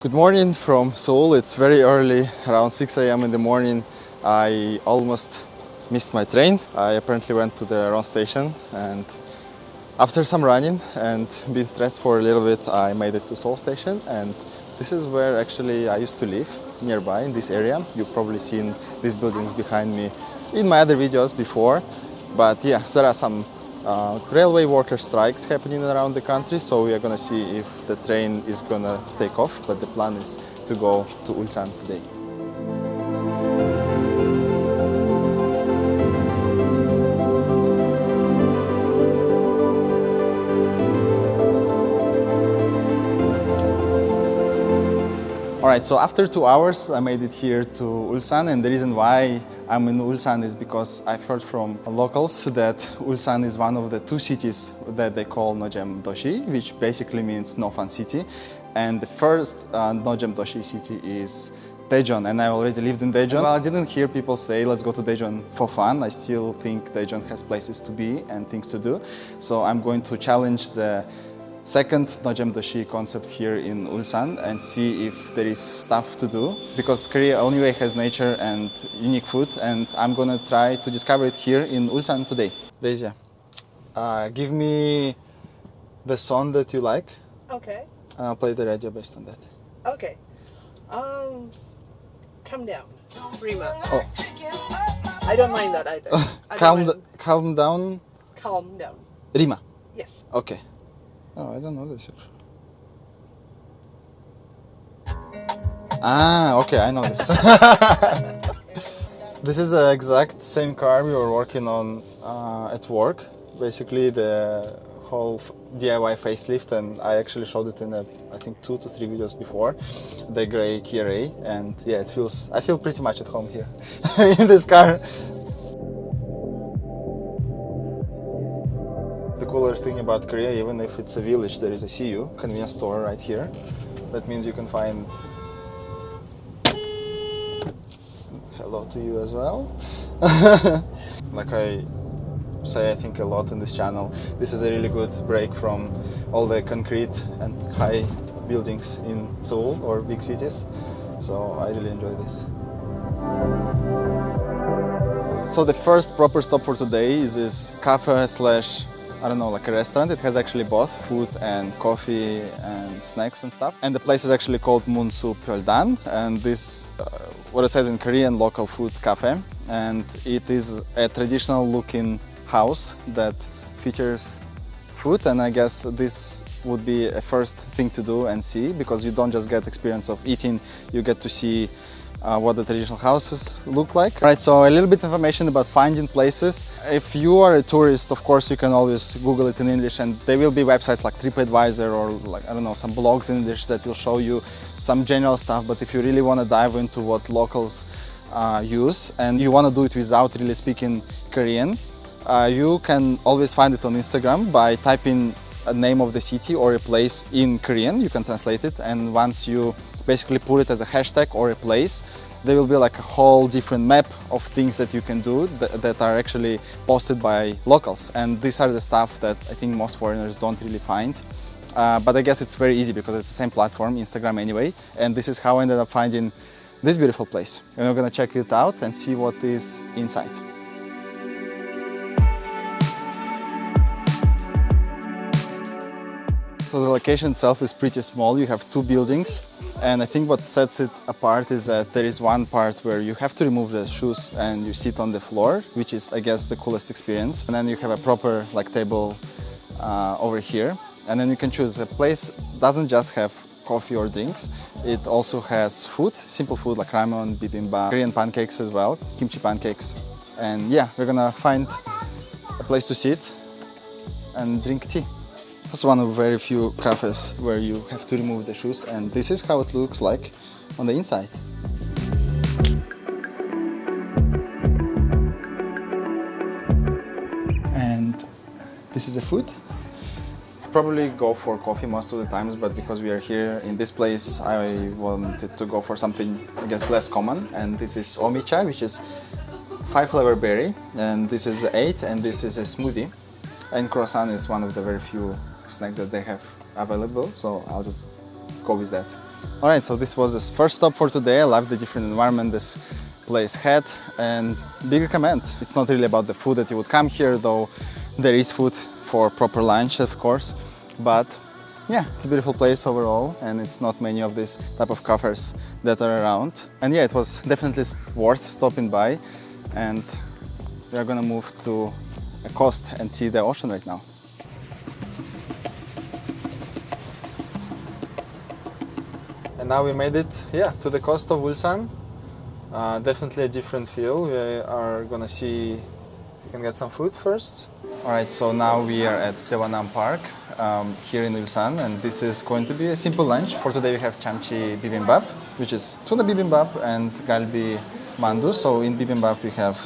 Good morning from Seoul. It's very early, around 6 a.m. in the morning. I almost missed my train. I apparently went to the wrong station, and after some running and being stressed for a little bit, I made it to Seoul station, and this is where actually I used to live, nearby in this area. You've probably seen these buildings behind me in my other videos before, but yeah, there are some railway worker strikes happening around the country, so we are gonna see if the train is gonna take off, but the plan is to go to Ulsan today. Alright, so after 2 hours I made it here to Ulsan, and the reason why I'm in Ulsan is because I've heard from locals that Ulsan is one of the two cities that they call Nojem Doshi, which basically means no fun city. And the first Nojem Doshi city is Daejeon, and I already lived in Daejeon. Well, I didn't hear people say let's go to Daejeon for fun. I still think Daejeon has places to be and things to do. So I'm going to challenge the second Nojem Doshi concept here in Ulsan and see if there is stuff to do, because Korea anyway has nature and unique food, and I'm gonna try to discover it here in Ulsan today. Rezia, give me the song that you like. Okay. And I'll play the radio based on that. Okay. Calm down. Rima. Oh. I don't mind that either. Calm down. Calm down. Rima. Yes. Okay. Oh, I don't know this actually. Okay, I know this. This is the exact same car we were working on at work. Basically, the whole DIY facelift, and I actually showed it in I think 2 to 3 videos before. The gray Kia Ray, and yeah, I feel pretty much at home here in this car. The cooler thing about Korea, even if it's a village, there is a CU, convenience store right here. That means you can find... Hello to you as well. Like I say, I think a lot in this channel, this is a really good break from all the concrete and high buildings in Seoul or big cities. So I really enjoy this. So the first proper stop for today is this cafe slash, I don't know, like a restaurant. It has actually both food and coffee and snacks and stuff. And the place is actually called Munsu Pyeoldan, and this, what it says in Korean, local food cafe. And it is a traditional looking house that features food, and I guess this would be a first thing to do and see, because you don't just get experience of eating, you get to see what the traditional houses look like. Right, so a little bit of information about finding places. If you are a tourist, of course, you can always Google it in English, and there will be websites like TripAdvisor or, like, I don't know, some blogs in English that will show you some general stuff. But if you really want to dive into what locals use, and you want to do it without really speaking Korean, you can always find it on Instagram by typing a name of the city or a place in Korean. You can translate it, and once you basically put it as a hashtag or a place, there will be like a whole different map of things that you can do that are actually posted by locals. And these are the stuff that I think most foreigners don't really find. But I guess it's very easy because it's the same platform, Instagram anyway. And this is how I ended up finding this beautiful place. And we're gonna check it out and see what is inside. So the location itself is pretty small. You have 2 buildings. And I think what sets it apart is that there is one part where you have to remove the shoes and you sit on the floor, which is, I guess, the coolest experience. And then you have a proper like table over here. And then you can choose. The place doesn't just have coffee or drinks. It also has food, simple food like ramen, bibimbap, Korean pancakes as well, kimchi pancakes. And yeah, we're gonna find a place to sit and drink tea. It's one of very few cafes where you have to remove the shoes, and this is how it looks like on the inside. And this is the food. Probably go for coffee most of the times, but because we are here in this place, I wanted to go for something, I guess, less common. And this is omicha, which is 5-flavor berry, and this is 8, and this is a smoothie. And croissant is one of the very few snacks that they have available, so I'll just go with that. Alright, so this was the first stop for today. I love the different environment this place had, and big recommend. It's not really about the food that you would come here, though there is food for proper lunch, of course. But yeah, it's a beautiful place overall, and it's not many of these type of cafes that are around. And yeah, it was definitely worth stopping by, and we are gonna move to a coast and see the ocean right now. And now we made it, yeah, to the coast of Ulsan. Definitely a different feel. We are gonna see if we can get some food first. All right, so now we are at Tawana Park here in Ulsan, and this is going to be a simple lunch. For today we have chamchi bibimbap, which is tuna bibimbap and galbi mandu. So in bibimbap we have,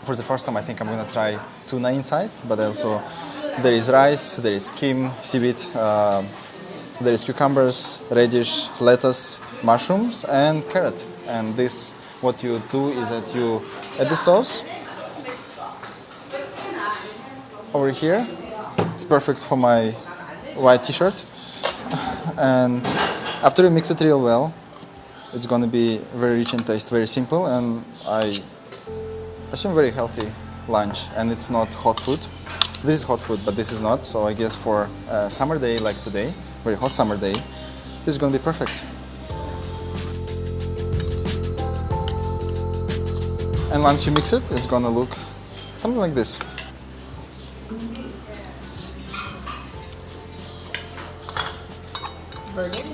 for the first time I think I'm gonna try tuna inside, but also there is rice, there is kim, seaweed, there is cucumbers, radish, lettuce, mushrooms, and carrot. And this, what you do is that you add the sauce over here. It's perfect for my white t-shirt. And after you mix it real well, it's going to be very rich in taste, very simple, and I assume very healthy lunch. And it's not hot food. This is hot food, but this is not. So I guess for a summer day like today, very hot summer day, this is going to be perfect. And once you mix it, it's going to look something like this. Very good.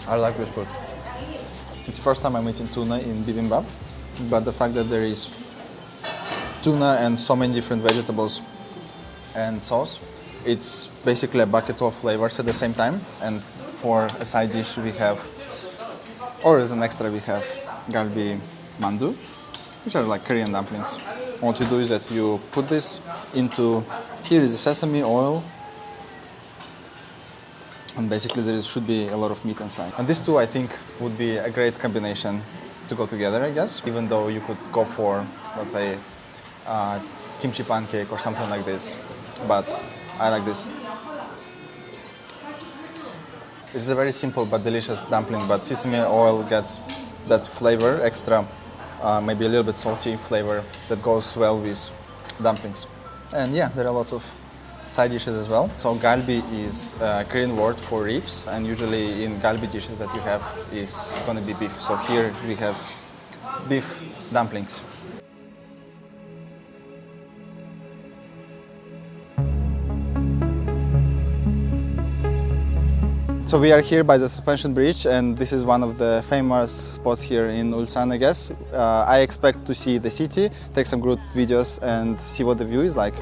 I like this food. It's the first time I'm eating tuna in bibimbap, but the fact that there is tuna and so many different vegetables and sauce, it's basically a bucket of flavors at the same time. And for a side dish we have, or as an extra we have galbi mandu, which are like Korean dumplings. What you do is that you put this into, here is the sesame oil, and basically there should be a lot of meat inside. And these two I think would be a great combination to go together, I guess, even though you could go for, let's say, kimchi pancake or something like this, but I like this. It's a very simple but delicious dumpling, but sesame oil gets that flavor, extra, maybe a little bit salty flavor that goes well with dumplings. And yeah, there are lots of side dishes as well. So galbi is a Korean word for ribs, and usually in galbi dishes that you have is going to be beef. So here we have beef dumplings. So we are here by the suspension bridge, and this is one of the famous spots here in Ulsan, I guess. I expect to see the city, take some good videos and see what the view is like.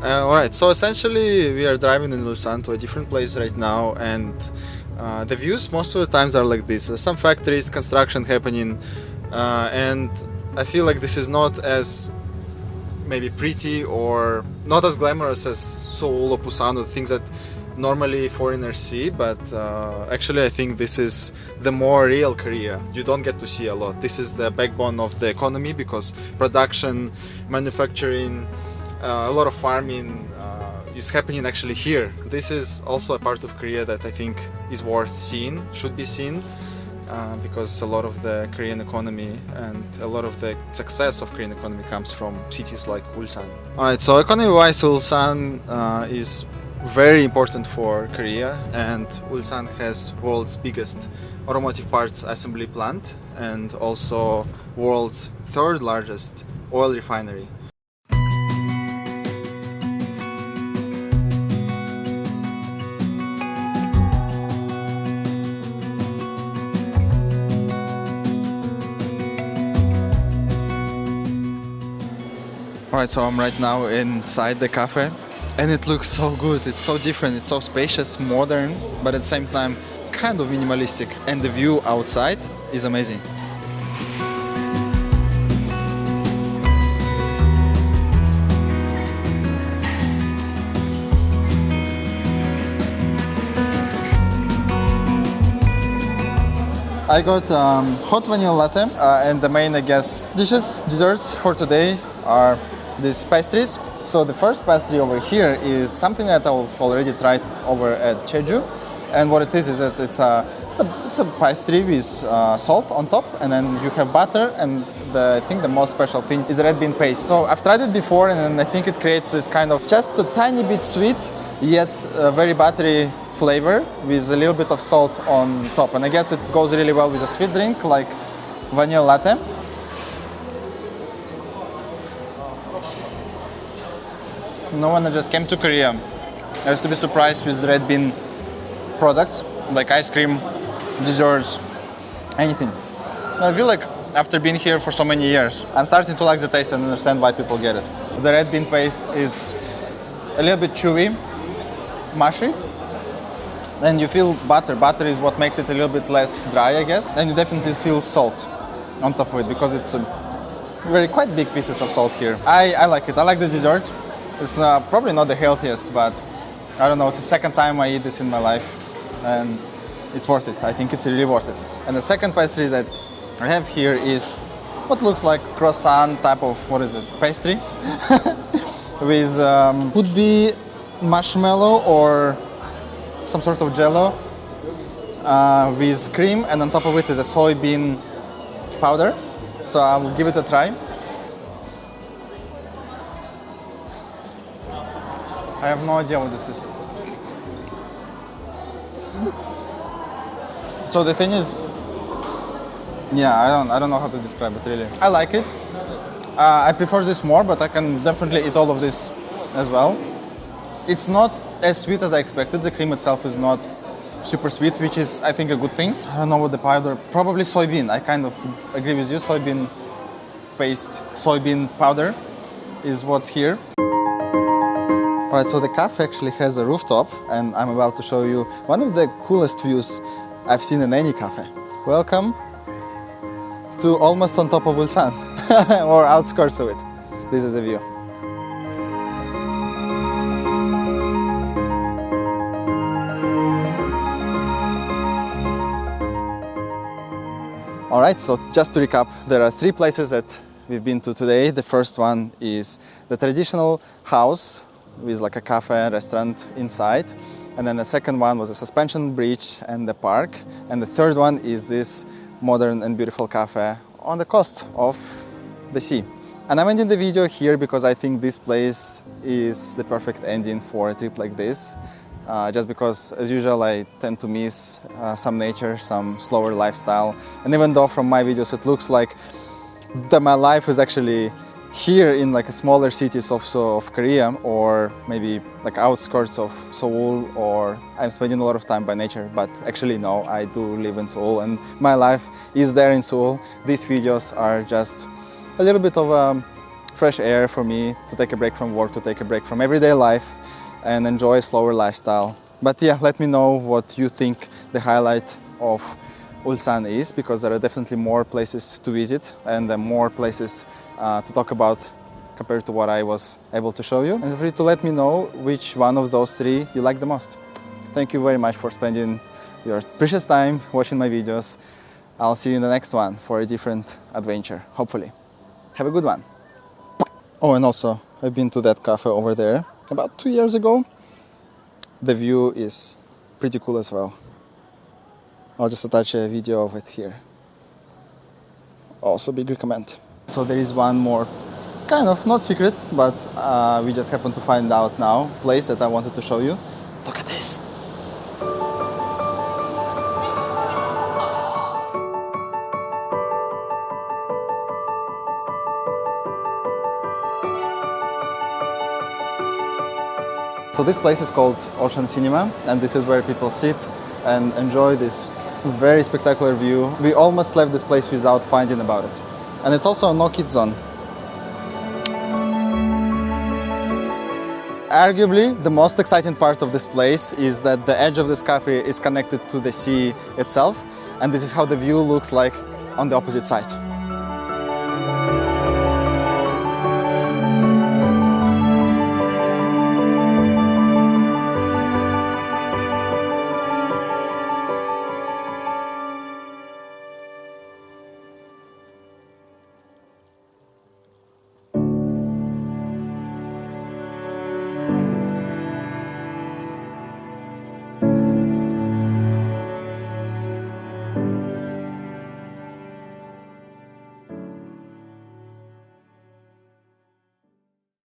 Alright, so essentially we are driving in Busan to a different place right now, and the views most of the times are like this. There's some factories, construction happening, and I feel like this is not as maybe pretty or not as glamorous as Seoul or Busan or things that normally foreigners see, but actually I think this is the more real Korea. You don't get to see a lot. This is the backbone of the economy because production, manufacturing, a lot of farming is happening actually here. This is also a part of Korea that I think is worth seeing, should be seen, because a lot of the Korean economy and a lot of the success of Korean economy comes from cities like Ulsan. Alright, so economy-wise, Ulsan is very important for Korea, and Ulsan has world's biggest automotive parts assembly plant and also world's third largest oil refinery. Alright, so I'm right now inside the cafe, And it looks so good. It's so different. It's so spacious, modern, but at the same time kind of minimalistic. And the view outside is amazing. I got hot vanilla latte and the main, I guess, desserts for today are these pastries. So the first pastry over here is something that I've already tried over at Jeju, and what it is that it's a pastry with salt on top, and then you have butter, and I think the most special thing is red bean paste. So I've tried it before, and I think it creates this kind of just a tiny bit sweet, yet very buttery flavor with a little bit of salt on top, and I guess it goes really well with a sweet drink like vanilla latte. No one just came to Korea has to be surprised with red bean products like ice cream, desserts, anything. I feel like after being here for so many years, I'm starting to like the taste and understand why people get it. The red bean paste is a little bit chewy, mushy, and you feel butter. Butter is what makes it a little bit less dry, I guess. And you definitely feel salt on top of it because it's a quite big pieces of salt here. I like it. I like this dessert. It's probably not the healthiest, but I don't know. It's the second time I eat this in my life, and it's worth it. I think it's really worth it. And the second pastry that I have here is what looks like croissant type of, what is it, pastry? With would be marshmallow or some sort of jello with cream, and on top of it is a soybean powder. So I will give it a try. I have no idea what this is. So the thing is, yeah, I don't know how to describe it really. I like it. I prefer this more, but I can definitely eat all of this as well. It's not as sweet as I expected. The cream itself is not super sweet, which is, I think, a good thing. I don't know what the powder, probably soybean. I kind of agree with you. Soybean paste, soybean powder is what's here. All right, so the cafe actually has a rooftop, and I'm about to show you one of the coolest views I've seen in any cafe. Welcome to almost on top of Ulsan, or outskirts of it. This is a view. All right, so just to recap, there are 3 places that we've been to today. The first one is the traditional house with like a cafe, restaurant inside. And then the second one was a suspension bridge and the park. And the third one is this modern and beautiful cafe on the coast of the sea. And I'm ending the video here because I think this place is the perfect ending for a trip like this. Just because, as usual, I tend to miss some nature, some slower lifestyle. And even though from my videos it looks like that my life is actually here in like a smaller cities of Korea, or maybe like outskirts of Seoul, or I'm spending a lot of time by nature, but actually no, I do live in Seoul and my life is there in Seoul. These videos are just a little bit of fresh air for me to take a break from work, to take a break from everyday life and enjoy a slower lifestyle. But yeah, let me know what you think the highlight of Ulsan is, because there are definitely more places to visit and more places to talk about compared to what I was able to show you. And feel free to let me know which one of those 3 you like the most. Thank you very much for spending your precious time watching my videos. I'll see you in the next one for a different adventure, hopefully. Have a good one. Oh, and also, I've been to that cafe over there about 2 years ago. The view is pretty cool as well. I'll just attach a video of it here. Also, big recommend. So there is one more, kind of, not secret, but we just happened to find out now, place that I wanted to show you. Look at this. So this place is called Ocean Cinema, and this is where people sit and enjoy this very spectacular view. We almost left this place without finding about it. And it's also a no kids zone. Arguably, the most exciting part of this place is that the edge of this cafe is connected to the sea itself, and this is how the view looks like on the opposite side.